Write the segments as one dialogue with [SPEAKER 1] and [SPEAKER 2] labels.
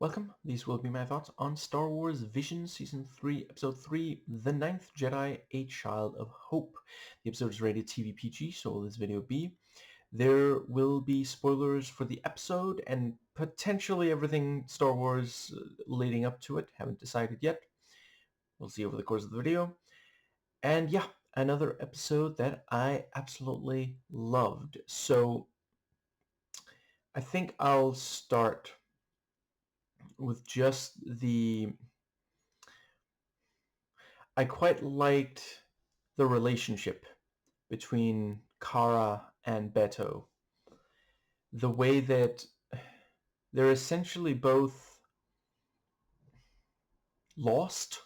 [SPEAKER 1] Welcome. These will be my thoughts on Star Wars Vision Season 3, Episode 3, The Ninth Jedi, A Child of Hope. The episode is rated TV PG, so will this video be. There will be spoilers for the episode and potentially everything Star Wars leading up to it. Haven't decided yet. We'll see over the course of the video. And yeah, another episode that I absolutely loved. So I think I'll start with just I quite liked the relationship between Kara and Beto. The way that they're essentially both lost.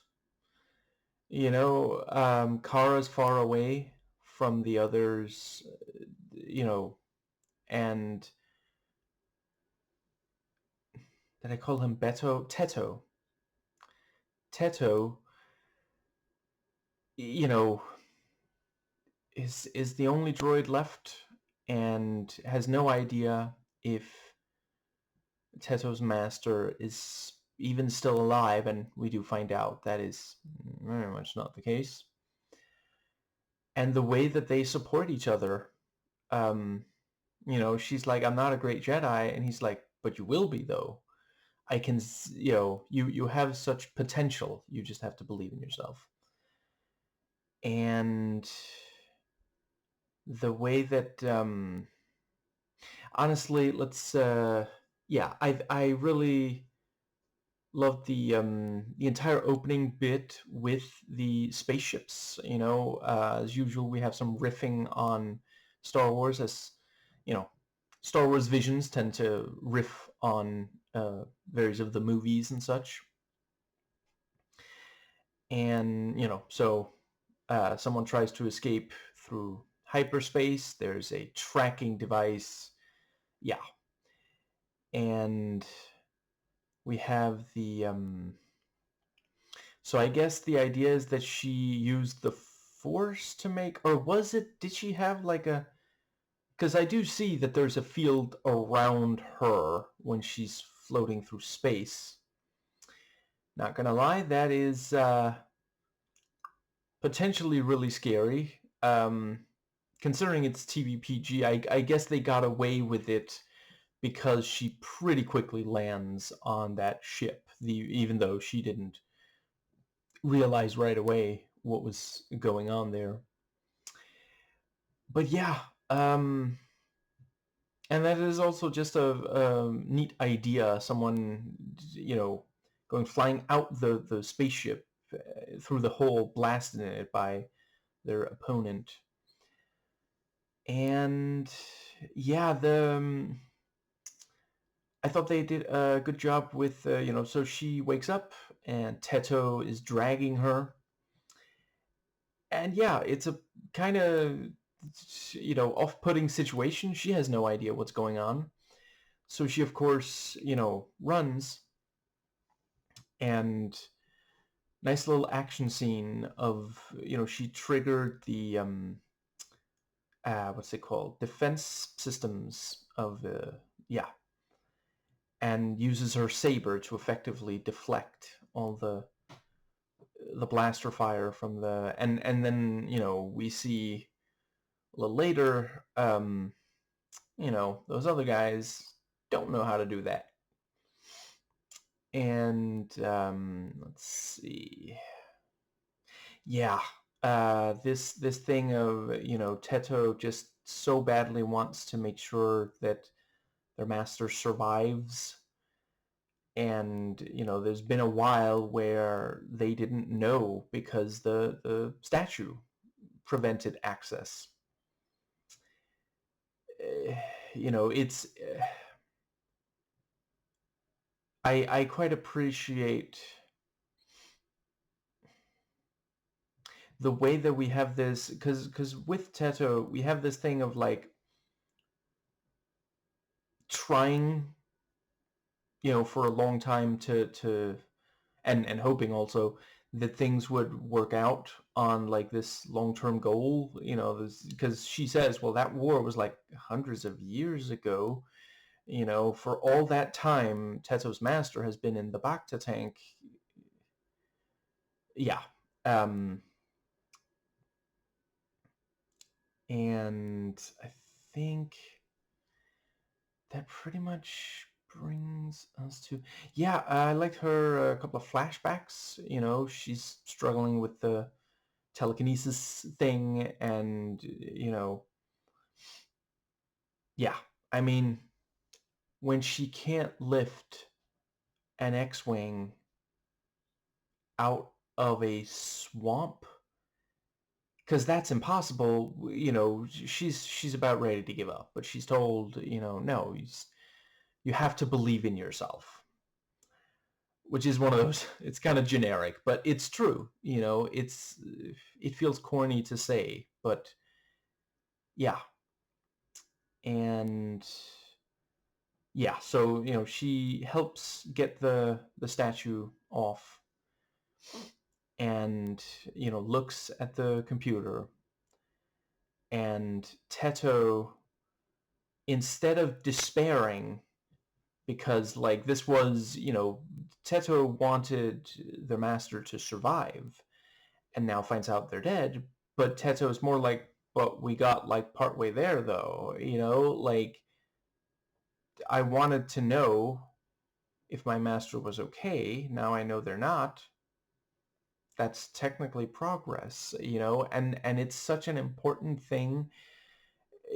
[SPEAKER 1] Kara's far away from the others, and did I call him Beto? Teto. Teto, you know, is the only droid left and has no idea if Teto's master is even still alive, and we do find out that is very much not the case. And the way that they support each other, she's like, I'm not a great Jedi, and he's like, but you will be, though. I can, you have such potential. You just have to believe in yourself. And the way that, honestly, I really loved the entire opening bit with the spaceships. As usual, we have some riffing on Star Wars, as Star Wars Visions tend to riff on various of the movies and such. And so someone tries to escape through hyperspace. There's a tracking device. Yeah, and we have the so I guess the idea is that she used the Force to make, or did she have like a, because I do see that there's a field around her when she's floating through space. Not gonna lie, that is potentially really scary. Considering it's TV PG, I guess they got away with it because she pretty quickly lands on that ship, even though she didn't realize right away what was going on there. But yeah, and that is also just a neat idea. Someone, going flying out the spaceship through the hole, blasting it by their opponent. And yeah, I thought they did a good job with, so she wakes up and Teto is dragging her. And yeah, it's a kind of, off-putting situation. She has no idea what's going on. So she, of course, runs. And nice little action scene of, she triggered the, what's it called? Defense systems of, and uses her saber to effectively deflect all the blaster fire from the, and then we see a little later, those other guys don't know how to do that. And let's see, yeah, this thing of Teto just so badly wants to make sure that their master survives. And there's been a while where they didn't know because the statue prevented access. It's I quite appreciate the way that we have this, because with Teto we have this thing of like trying for a long time to and hoping also that things would work out on like this long-term goal, because she says, well, that war was like hundreds of years ago, For all that time, Teto's master has been in the Bacta tank. Yeah. And I think that pretty much brings us to, yeah, I liked her a couple of flashbacks. She's struggling with the telekinesis thing, and yeah, I mean, when she can't lift an X-wing out of a swamp, because that's impossible. She's about ready to give up, but she's told, no, you have to believe in yourself, which is one of those, it's kind of generic, but it's true. It feels corny to say, but yeah. And yeah, so she helps get the statue off, and looks at the computer, and Teto, instead of despairing, because like this was, Teto wanted their master to survive, and now finds out they're dead. But Teto is more like, but we got like partway there though, like I wanted to know if my master was okay. Now I know they're not. That's technically progress, and it's such an important thing.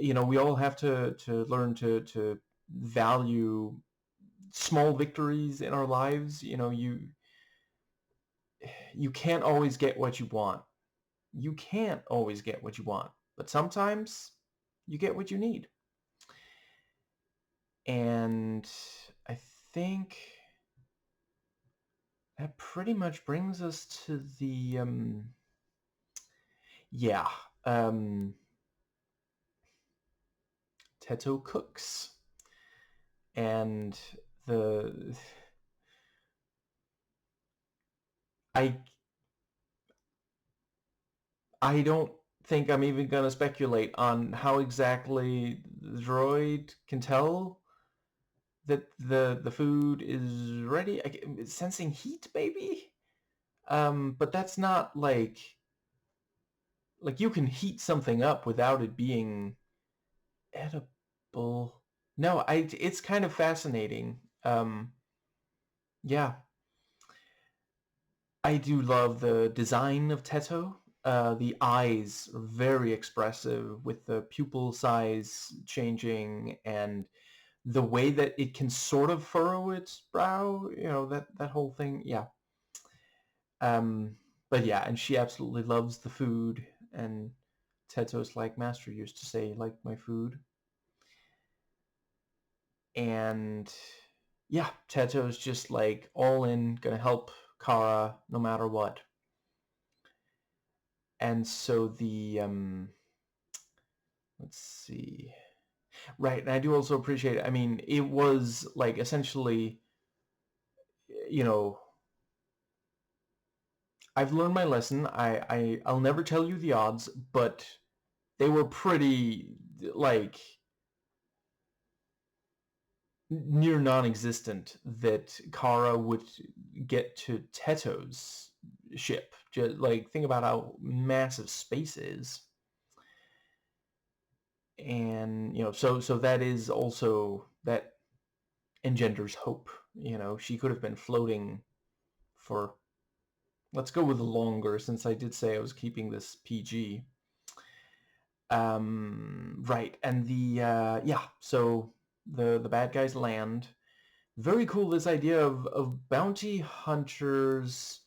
[SPEAKER 1] We all have to learn to value small victories in our lives. You can't always get what you want. You can't always get what you want, but sometimes you get what you need. And I think that pretty much brings us to the yeah, Teto cooks, and the I I don't think I'm even gonna speculate on how exactly the droid can tell that the food is ready. It's sensing heat, maybe. But that's not like you can heat something up without it being edible. No, it's kind of fascinating. Yeah, I do love the design of Teto. The eyes are very expressive, with the pupil size changing, and the way that it can sort of furrow its brow, that whole thing. Yeah. Um, but yeah, and she absolutely loves the food, and Teto's like, Master used to say, like my food. And yeah, Teto's just like all in, gonna help Kara no matter what. And so let's see. Right, and I do also appreciate it. I mean, it was like essentially, you know, I've learned my lesson. I'll never tell you the odds, but they were pretty like near non-existent that Kara would get to Teto's ship. Just like think about how massive space is. And so that is also, that engenders hope. She could have been floating for, let's go with longer, since I did say I was keeping this PG. Right, and yeah, so the bad guys land. Very cool, this idea of bounty hunters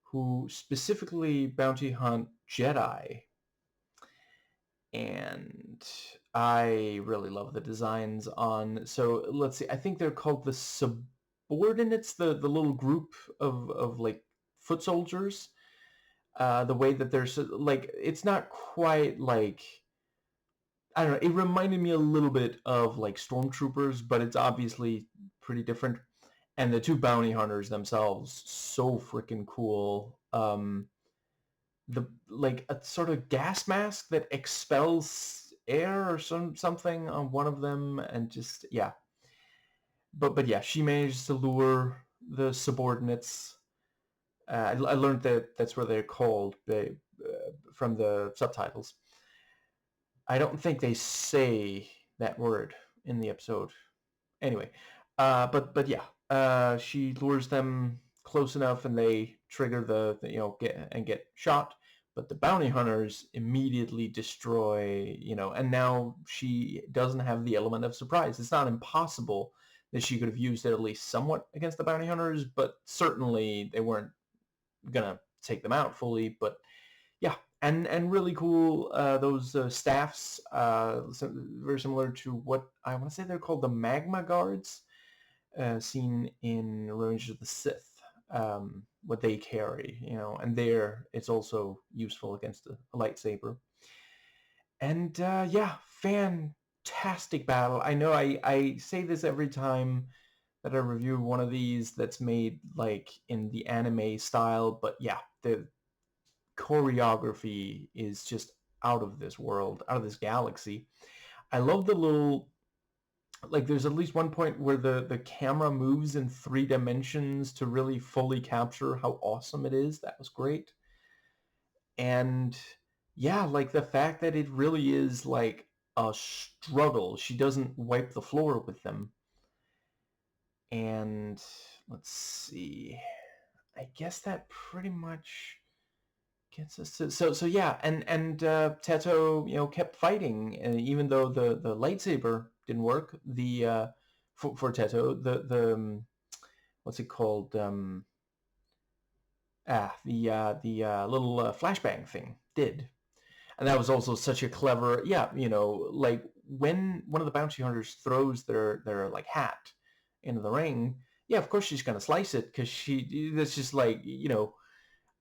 [SPEAKER 1] who specifically bounty hunt Jedi. And I really love the designs on, so let's see, I think they're called the subordinates, the little group of like foot soldiers. The way that they're like, it's not quite like, I don't know, it reminded me a little bit of like stormtroopers, but it's obviously pretty different. And the two bounty hunters themselves, so freaking cool. The like a sort of gas mask that expels air or something on one of them, and just, yeah. but yeah, she managed to lure the subordinates. I learned that that's what they're called from the subtitles. I don't think they say that word in the episode. Anyway, but yeah, she lures them close enough, and they trigger get shot. But the bounty hunters immediately destroy, and now she doesn't have the element of surprise. It's not impossible that she could have used it at least somewhat against the bounty hunters, but certainly they weren't gonna take them out fully. But yeah, and really cool. Those staffs, very similar to what I want to say they're called, the Magma Guards, seen in Revenge of the Sith. What they carry, and there it's also useful against a lightsaber. And yeah, fantastic battle. I know I say this every time that I review one of these that's made like in the anime style, but yeah, the choreography is just out of this world, out of this galaxy. I love the little, like, there's at least one point where the camera moves in 3 dimensions to really fully capture how awesome it is. That was great. And yeah, like the fact that it really is like a struggle. She doesn't wipe the floor with them. And let's see. I guess that pretty much gets us to, so yeah, and Teto, kept fighting, and even though the lightsaber didn't work, the for Teto, the what's it called, the little flashbang thing did. And that was also such a clever, yeah, like when one of the bounty hunters throws their like hat into the ring, yeah, of course she's gonna slice it, because that's just like,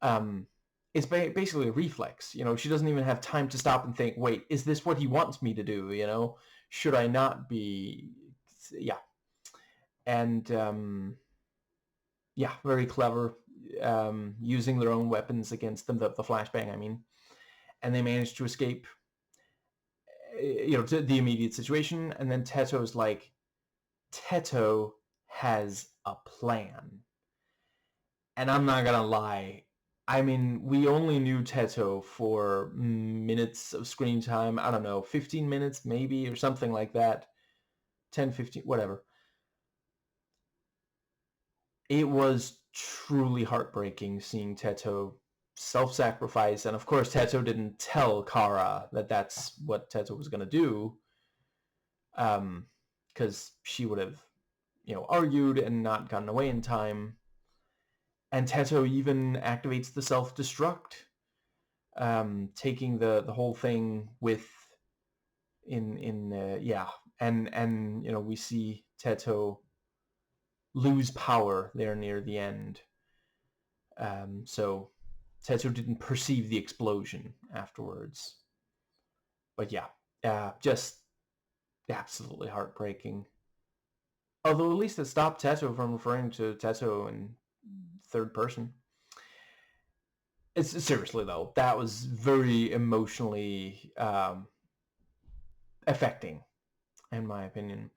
[SPEAKER 1] um, it's basically a reflex. She doesn't even have time to stop and think, wait, is this what he wants me to do? Should I not be? Yeah, and yeah, very clever, using their own weapons against them, the flashbang, I mean, and they managed to escape, to the immediate situation. And then Teto's like, Teto has a plan. And I'm not gonna lie, I mean, we only knew Teto for minutes of screen time. I don't know, 15 minutes maybe, or something like that. 10, 15, whatever. It was truly heartbreaking seeing Teto self-sacrifice. And of course, Teto didn't tell Kara that that's what Teto was gonna do, because she would have, argued and not gotten away in time. And Teto even activates the self-destruct, taking the whole thing with in yeah, and we see Teto lose power there near the end. So Teto didn't perceive the explosion afterwards, but yeah, just absolutely heartbreaking. Although at least it stopped Teto from referring to Teto in third person. It's seriously though, that was very emotionally affecting, in my opinion.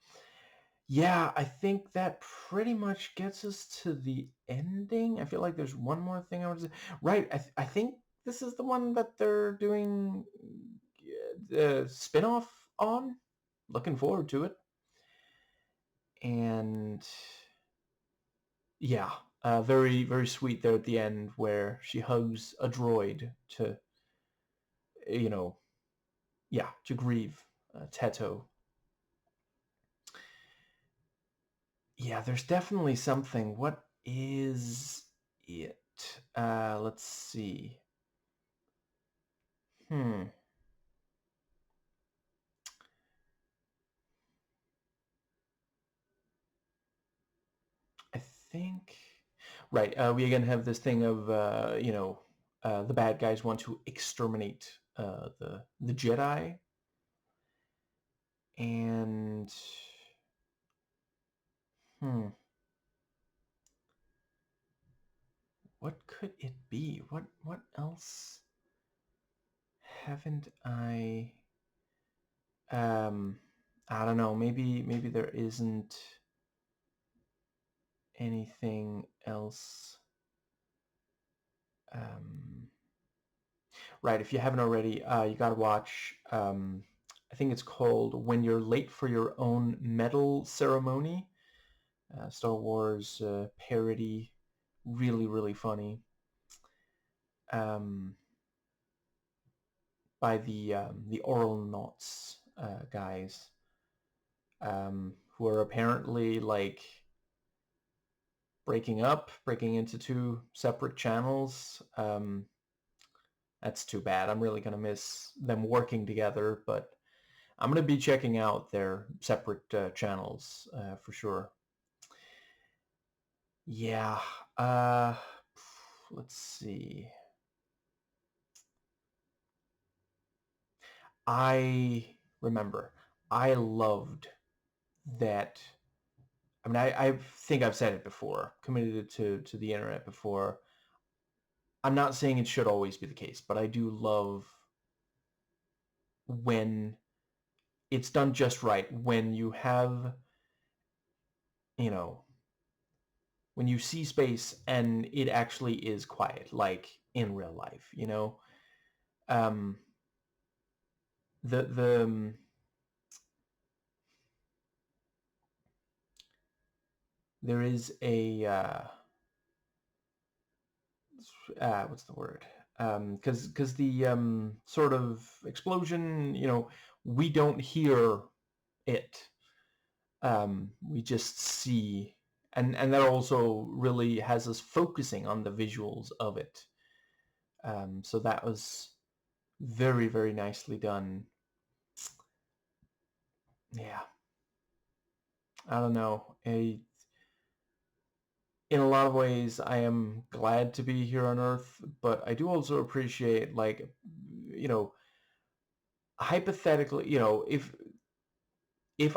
[SPEAKER 1] Yeah, I think that pretty much gets us to the ending. I feel like there's one more thing I want to say. Right, I think this is the one that they're doing the spin-off on. Looking forward to it. And yeah, very, very sweet there at the end where she hugs a droid to, you know, yeah, to grieve Teto. Yeah, there's definitely something. What is it? Let's see. Hmm. I think. Right. We again have this thing of, the bad guys want to exterminate the Jedi, and hmm, what could it be? What else haven't I? Um, I don't know. Maybe there isn't. anything else. Right, if you haven't already, you gotta watch, I think it's called When You're Late for Your Own Medal Ceremony. Star Wars parody. Really, really funny. By the Oral Knots guys, who are apparently like breaking into two separate channels. That's too bad. I'm really gonna miss them working together, but I'm gonna be checking out their separate channels for sure. Yeah. Let's see. I remember I loved that. I mean, I think I've said it before, committed it to the internet before. I'm not saying it should always be the case, but I do love when it's done just right. When you have, you know, when you see space and it actually is quiet, like in real life, you know. Um, the there is a what's the word? Because the sort of explosion, you know, we don't hear it. We just see, and that also really has us focusing on the visuals of it. So that was very, very nicely done. Yeah, I don't know. In a lot of ways, I am glad to be here on Earth, but I do also appreciate, like, you know, hypothetically, you know, if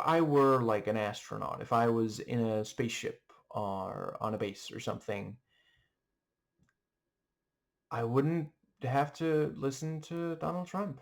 [SPEAKER 1] I were like an astronaut, if I was in a spaceship or on a base or something, I wouldn't have to listen to Donald Trump.